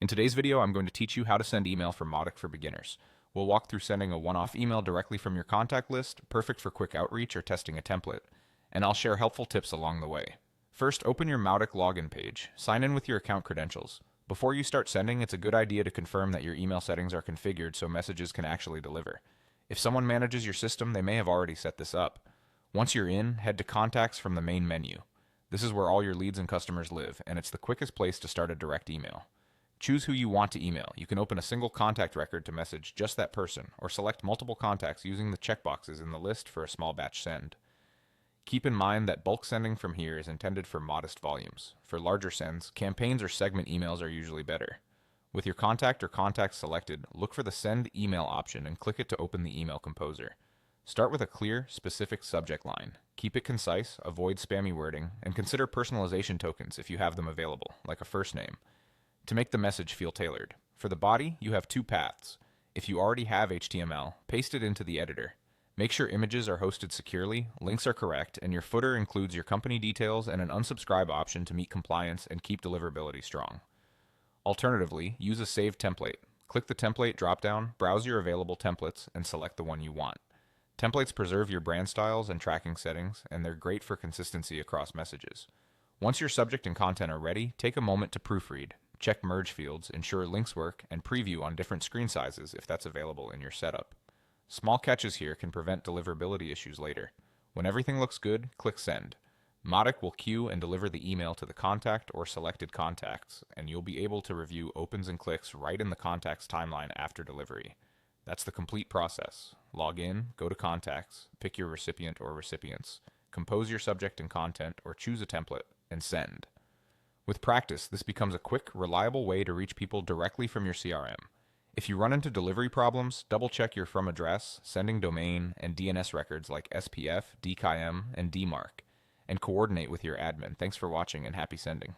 In today's video, I'm going to teach you how to send email from Mautic for beginners. We'll walk through sending a one-off email directly from your contact list, perfect for quick outreach or testing a template, and I'll share helpful tips along the way. First, open your Mautic login page. Sign in with your account credentials. Before you start sending, it's a good idea to confirm that your email settings are configured so messages can actually deliver. If someone manages your system, they may have already set this up. Once you're in, head to Contacts from the main menu. This is where all your leads and customers live, and it's the quickest place to start a direct email. Choose who you want to email. You can open a single contact record to message just that person, or select multiple contacts using the checkboxes in the list for a small batch send. Keep in mind that bulk sending from here is intended for modest volumes. For larger sends, campaigns or segment emails are usually better. With your contact or contacts selected, look for the Send Email option and click it to open the email composer. Start with a clear, specific subject line. Keep it concise, avoid spammy wording, and consider personalization tokens if you have them available, like a first name, to make the message feel tailored. For the body, you have two paths. If you already have HTML, paste it into the editor. Make sure images are hosted securely, links are correct, and your footer includes your company details and an unsubscribe option to meet compliance and keep deliverability strong. Alternatively, use a saved template. Click the template dropdown, browse your available templates, and select the one you want. Templates preserve your brand styles and tracking settings, and they're great for consistency across messages. Once your subject and content are ready, take a moment to proofread. Check merge fields, ensure links work, and preview on different screen sizes if that's available in your setup. Small catches here can prevent deliverability issues later. When everything looks good, click Send. Mautic will queue and deliver the email to the contact or selected contacts, and you'll be able to review opens and clicks right in the contact's timeline after delivery. That's the complete process. Log in, go to Contacts, pick your recipient or recipients, compose your subject and content, or choose a template, and send. With practice, this becomes a quick, reliable way to reach people directly from your CRM. If you run into delivery problems, double-check your from address, sending domain, and DNS records like SPF, DKIM, and DMARC, and coordinate with your admin. Thanks for watching and happy sending.